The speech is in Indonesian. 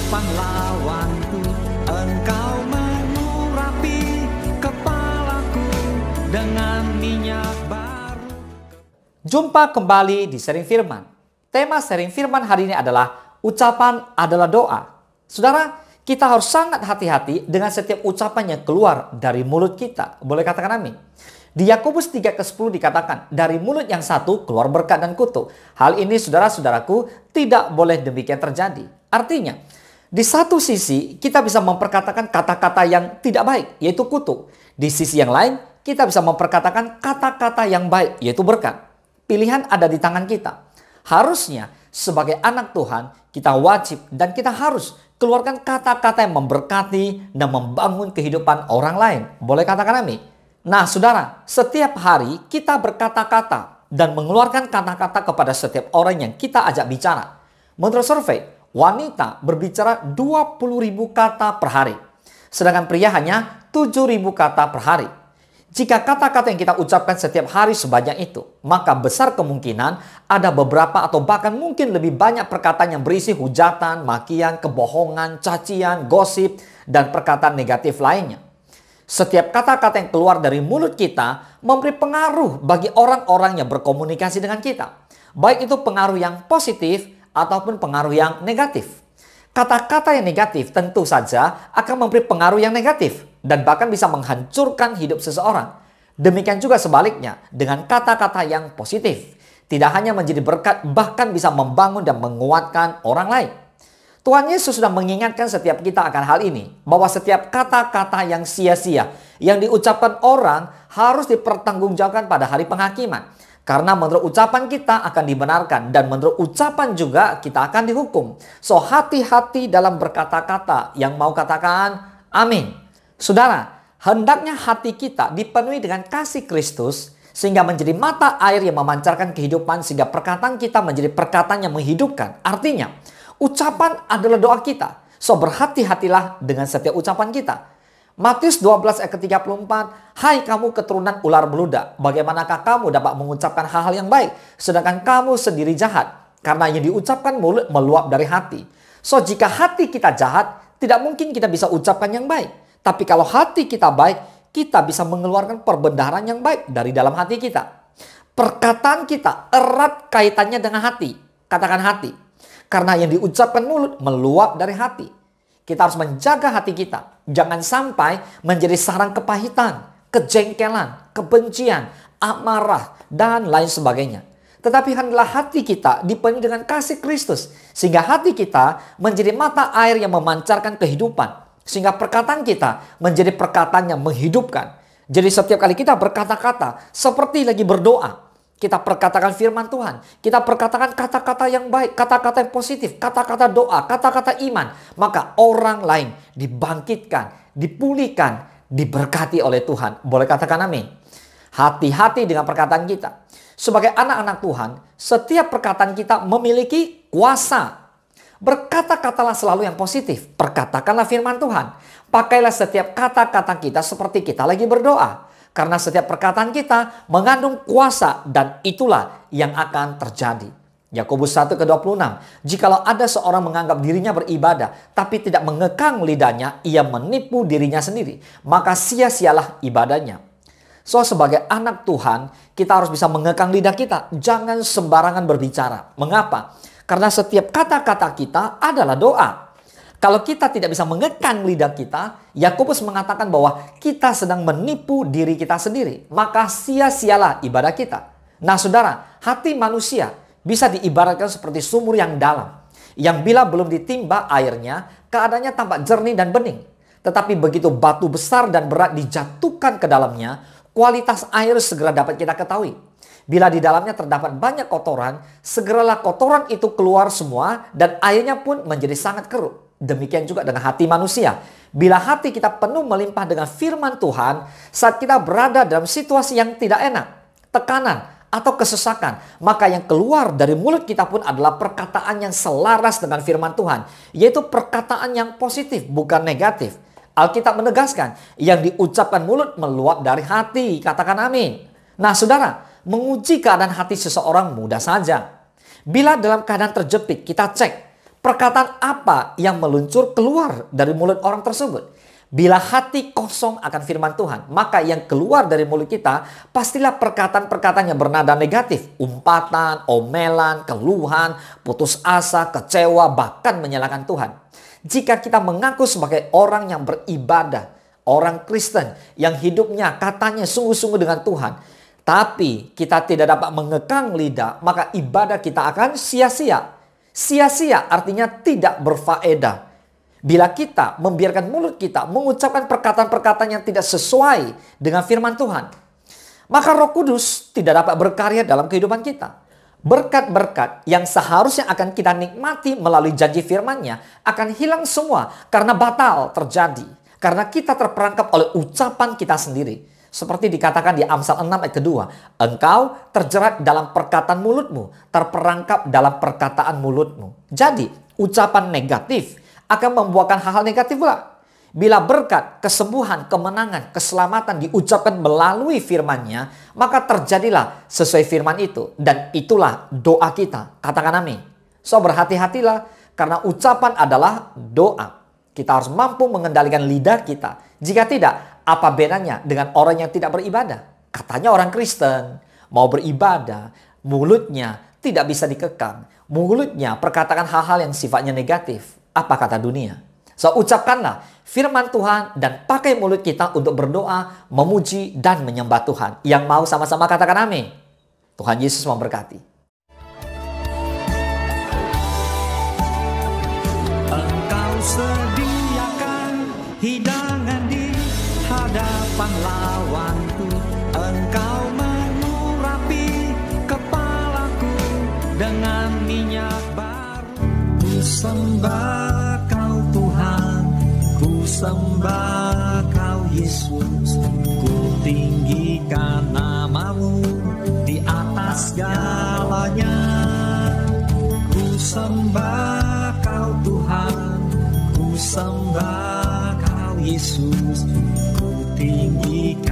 pahlawanku, engkau mengurapi kepalaku dengan minyak baru. Jumpa kembali di Sharing Firman. Tema Sharing Firman hari ini adalah ucapan adalah doa. Saudara, kita harus sangat hati-hati dengan setiap ucapan yang keluar dari mulut kita. Boleh katakan amin? Di Yakobus 3:10 dikatakan, dari mulut yang satu keluar berkat dan kutuk. Hal ini saudara-saudaraku tidak boleh demikian terjadi. Artinya, di satu sisi kita bisa memperkatakan kata-kata yang tidak baik, yaitu kutuk. Di sisi yang lain, kita bisa memperkatakan kata-kata yang baik, yaitu berkat. Pilihan ada di tangan kita. Harusnya sebagai anak Tuhan, kita wajib dan kita harus keluarkan kata-kata yang memberkati dan membangun kehidupan orang lain. Boleh katakan amin? Nah saudara, setiap hari kita berkata-kata dan mengeluarkan kata-kata kepada setiap orang yang kita ajak bicara. Menurut survei, wanita berbicara 20.000 kata per hari. Sedangkan pria hanya 7.000 kata per hari. Jika kata-kata yang kita ucapkan setiap hari sebanyak itu, maka besar kemungkinan ada beberapa atau bahkan mungkin lebih banyak perkataan yang berisi hujatan, makian, kebohongan, cacian, gosip, dan perkataan negatif lainnya. Setiap kata-kata yang keluar dari mulut kita memberi pengaruh bagi orang-orang yang berkomunikasi dengan kita. Baik itu pengaruh yang positif ataupun pengaruh yang negatif. Kata-kata yang negatif tentu saja akan memberi pengaruh yang negatif dan bahkan bisa menghancurkan hidup seseorang. Demikian juga sebaliknya dengan kata-kata yang positif. Tidak hanya menjadi berkat, bahkan bisa membangun dan menguatkan orang lain. Tuhan Yesus sudah mengingatkan setiap kita akan hal ini. Bahwa setiap kata-kata yang sia-sia yang diucapkan orang harus dipertanggungjawabkan pada hari penghakiman. Karena menurut ucapan kita akan dibenarkan dan menurut ucapan juga kita akan dihukum. So hati-hati dalam berkata-kata yang mau katakan amin. Saudara, hendaknya hati kita dipenuhi dengan kasih Kristus sehingga menjadi mata air yang memancarkan kehidupan sehingga perkataan kita menjadi perkataan yang menghidupkan. Artinya, ucapan adalah doa kita. So berhati-hatilah dengan setiap ucapan kita. Matius 12 ayat ke-34, hai kamu keturunan ular beludak, bagaimanakah kamu dapat mengucapkan hal-hal yang baik, sedangkan kamu sendiri jahat, karena yang diucapkan mulut meluap dari hati. So jika hati kita jahat, tidak mungkin kita bisa ucapkan yang baik. Tapi kalau hati kita baik, kita bisa mengeluarkan perbendaharaan yang baik dari dalam hati kita. Perkataan kita erat kaitannya dengan hati. Katakan hati. Karena yang diucapkan mulut meluap dari hati. Kita harus menjaga hati kita. Jangan sampai menjadi sarang kepahitan, kejengkelan, kebencian, amarah, dan lain sebagainya. Tetapi hendaklah hati kita dipenuhi dengan kasih Kristus. Sehingga hati kita menjadi mata air yang memancarkan kehidupan. Sehingga perkataan kita menjadi perkataan yang menghidupkan. Jadi setiap kali kita berkata-kata seperti lagi berdoa. Kita perkatakan firman Tuhan. Kita perkatakan kata-kata yang baik, kata-kata yang positif, kata-kata doa, kata-kata iman. Maka orang lain dibangkitkan, dipulihkan, diberkati oleh Tuhan. Boleh katakan amin. Hati-hati dengan perkataan kita. Sebagai anak-anak Tuhan, setiap perkataan kita memiliki kuasa. Berkata-katalah selalu yang positif. Perkatakanlah firman Tuhan. Pakailah setiap kata-kata kita seperti kita lagi berdoa. Karena setiap perkataan kita mengandung kuasa dan itulah yang akan terjadi. Yakobus 1:26. Jikalau ada seorang menganggap dirinya beribadah tapi tidak mengekang lidahnya, ia menipu dirinya sendiri. Maka sia-sialah ibadahnya. So sebagai anak Tuhan, kita harus bisa mengekang lidah kita. Jangan sembarangan berbicara. Mengapa? Karena setiap kata-kata kita adalah doa. Kalau kita tidak bisa mengekang lidah kita, Yakobus mengatakan bahwa kita sedang menipu diri kita sendiri. Maka sia-sialah ibadah kita. Nah saudara, hati manusia bisa diibaratkan seperti sumur yang dalam. Yang bila belum ditimba airnya, keadaannya tampak jernih dan bening. Tetapi begitu batu besar dan berat dijatuhkan ke dalamnya, kualitas air segera dapat kita ketahui. Bila di dalamnya terdapat banyak kotoran, segeralah kotoran itu keluar semua dan airnya pun menjadi sangat keruh. Demikian juga dengan hati manusia. Bila hati kita penuh melimpah dengan firman Tuhan, saat kita berada dalam situasi yang tidak enak, tekanan, atau kesesakan, maka yang keluar dari mulut kita pun adalah perkataan yang selaras dengan firman Tuhan, yaitu perkataan yang positif, bukan negatif. Alkitab menegaskan, yang diucapkan mulut meluap dari hati. Katakan amin. Nah saudara, menguji keadaan hati seseorang mudah saja. Bila dalam keadaan terjepit, kita cek Perkataan apa yang meluncur keluar dari mulut orang tersebut? Bila hati kosong akan firman Tuhan, maka yang keluar dari mulut kita pastilah perkataan-perkataan yang bernada negatif. Umpatan, omelan, keluhan, putus asa, kecewa, bahkan menyalahkan Tuhan. Jika kita mengaku sebagai orang yang beribadah, orang Kristen yang hidupnya katanya sungguh-sungguh dengan Tuhan, tapi kita tidak dapat mengekang lidah, maka ibadah kita akan sia-sia. Sia-sia artinya tidak berfaedah. Bila kita membiarkan mulut kita mengucapkan perkataan-perkataan yang tidak sesuai dengan firman Tuhan, maka Roh Kudus tidak dapat berkarya dalam kehidupan kita. Berkat-berkat yang seharusnya akan kita nikmati melalui janji firman-Nya akan hilang semua karena batal terjadi. Karena kita terperangkap oleh ucapan kita sendiri. Seperti dikatakan di Amsal 6 ayat kedua, engkau terjerat dalam perkataan mulutmu, terperangkap dalam perkataan mulutmu. Jadi ucapan negatif akan membuahkan hal-hal negatif pula. Bila berkat, kesembuhan, kemenangan, keselamatan diucapkan melalui firman-Nya, maka terjadilah sesuai firman itu. Dan itulah doa kita. Katakan amin. So berhati-hatilah karena ucapan adalah doa. Kita harus mampu mengendalikan lidah kita. Jika tidak, apa bedanya dengan orang yang tidak beribadah? Katanya orang Kristen, mau beribadah, mulutnya tidak bisa dikekang. Mulutnya perkataan hal-hal yang sifatnya negatif. Apa kata dunia? So ucapkanlah firman Tuhan dan pakai mulut kita untuk berdoa, memuji dan menyembah Tuhan. Yang mau sama-sama katakan amin. Tuhan Yesus memberkati. Engkau sediakan hidangan di hadapan lawanku. Engkau mengurapi kepalaku dengan minyak baru. Ku sembah Kau Tuhan, ku sembah Kau Yesus. Ku tinggikan nama-Mu di atas segalanya. Ku sembah Kau Tuhan, ku sembah Kau Yesus. Ku tinggikan